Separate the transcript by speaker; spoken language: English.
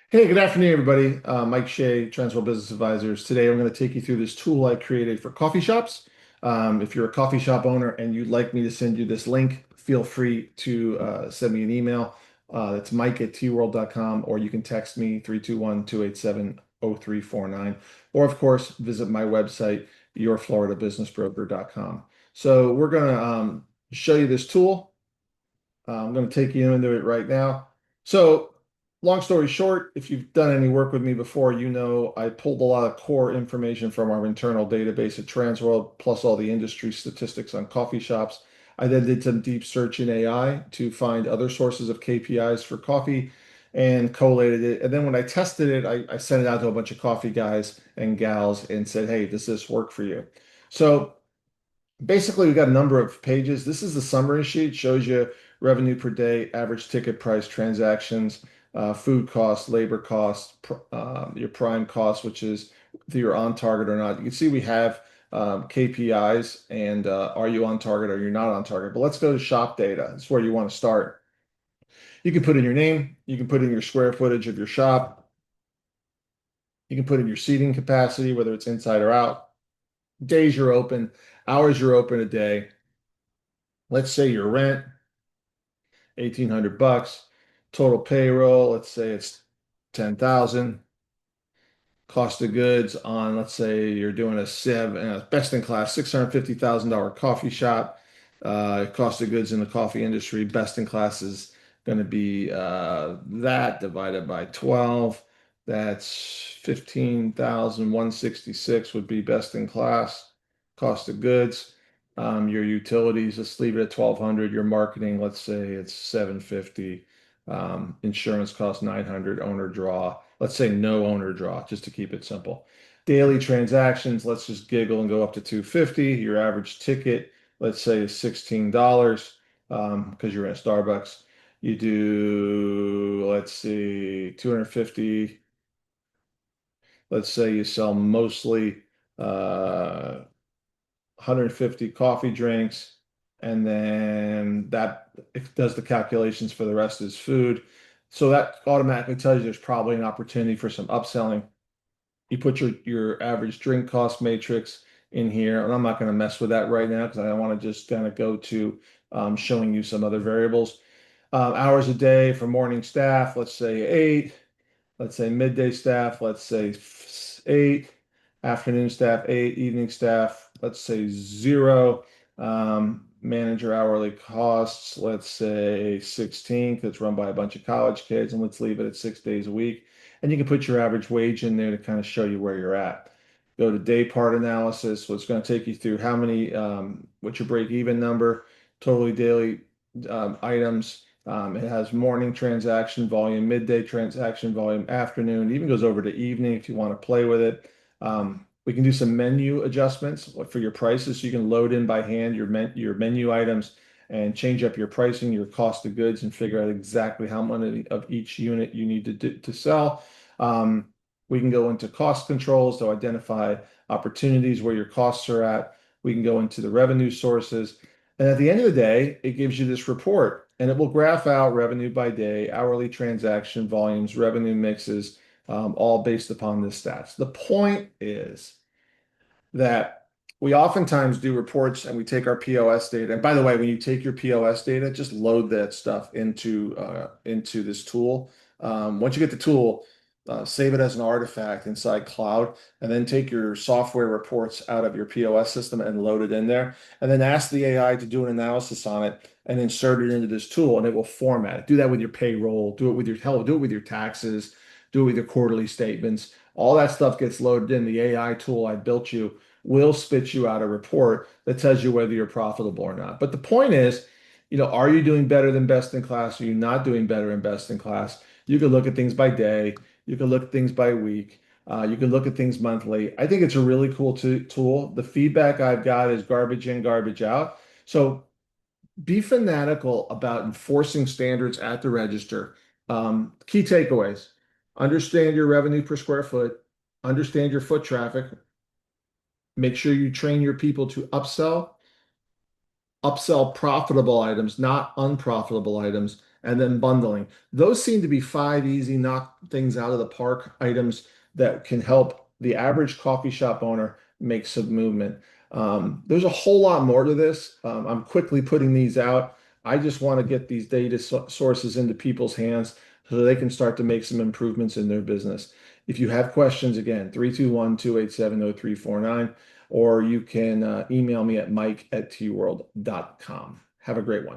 Speaker 1: Hey, good afternoon, everybody. Mike Shea, Transworld Business Advisors. Today, I'm going to take you through this tool I created for coffee shops. If you're a coffee shop owner and you'd like me to send you this link, feel free to send me an email. That's mike@tworld.com, or you can text me 321-287-0349. Or, of course, visit my website, yourfloridabusinessbroker.com. So we're going to show you this tool. I'm going to take you into it right now. So, long story short, if you've done any work with me before, you know I pulled a lot of core information from our internal database at Transworld, plus all the industry statistics on coffee shops. I then did some deep search in AI to find other sources of KPIs for coffee and collated it. And then when I tested it, I sent it out to a bunch of coffee guys and gals and said, hey, does this work for you? So, basically, we've got a number of pages. This is the summary sheet, shows you revenue per day, average ticket price, transactions, food costs, labor costs, your prime cost, which is if you're on target or not. You can see we have KPIs and are you on target or you're not on target. But let's go to shop data. That's where you want to start. You can put in your name, you can put in your square footage of your shop, you can put in your seating capacity, whether it's inside or out, days you're open, hours you're open a day. Let's say your rent, 1,800 bucks. Total payroll, let's say it's 10,000. Cost of goods on, let's say you're doing a best in class $650,000 coffee shop. Cost of goods in the coffee industry, best in class is going to be that divided by 12. That's 15,166 would be best in class. Cost of goods. Your utilities, let's leave it at 1,200. Your marketing, let's say it's 750. Insurance costs 900. Owner draw. Let's say no owner draw, just to keep it simple. Daily transactions, let's just giggle and go up to 250. Your average ticket, let's say, is $16 because you're at Starbucks. You do, let's see, 250. Let's say you sell mostly 150 coffee drinks, and then that it does the calculations for the rest is food. So that automatically tells you there's probably an opportunity for some upselling. You put your average drink cost matrix in here, and I'm not going to mess with that right now because I want to just kind of go to showing you some other variables. Hours a day for morning staff, let's say 8. Let's say midday staff, let's say 8, afternoon staff 8, evening staff, let's say 0. Manager hourly costs, let's say 16, because it's run by a bunch of college kids, and let's leave it at 6 days a week. And you can put your average wage in there to kind of show you where you're at. Go to day part analysis, so it's going to take you through how many, what's your break even number, totally daily items. It has morning transaction volume, midday transaction volume, afternoon, it even goes over to evening if you want to play with it. We can do some menu adjustments for your prices. So you can load in by hand your menu items and change up your pricing, your cost of goods, and figure out exactly how many of each unit you need to sell. Um, we can go into cost controls to identify opportunities where your costs are at. We can go into the revenue sources. And at the end of the day, it gives you this report and it will graph out revenue by day, hourly transaction volumes, revenue mixes, all based upon this stats. The point is that we oftentimes do reports and we take our POS data. And by the way, when you take your POS data, just load that stuff into this tool. Once you get the tool, save it as an artifact inside cloud, and then take your software reports out of your POS system and load it in there, and then ask the AI to do an analysis on it and insert it into this tool, and it will format it. Do that with your payroll, do it with your hell, do it with your taxes, do it with your quarterly statements. All that stuff gets loaded in. The AI tool I built you will spit you out a report that tells you whether you're profitable or not. But the point is, are you doing better than best in class? Are you not doing better than best in class? You can look at things by day. You can look at things by week. You can look at things monthly. I think it's a really cool tool. The feedback I've got is garbage in, garbage out. So be fanatical about enforcing standards at the register. Key takeaways: understand your revenue per square foot, understand your foot traffic, make sure you train your people to upsell profitable items, not unprofitable items, and then bundling. Those seem to be five easy, knock things out of the park, items that can help the average coffee shop owner make some movement. There's a whole lot more to this. I'm quickly putting these out. I just want to get these data sources into people's hands so they can start to make some improvements in their business. If you have questions, again, 321-287-0349, or you can email me at mike@tworld.com. Have a great one.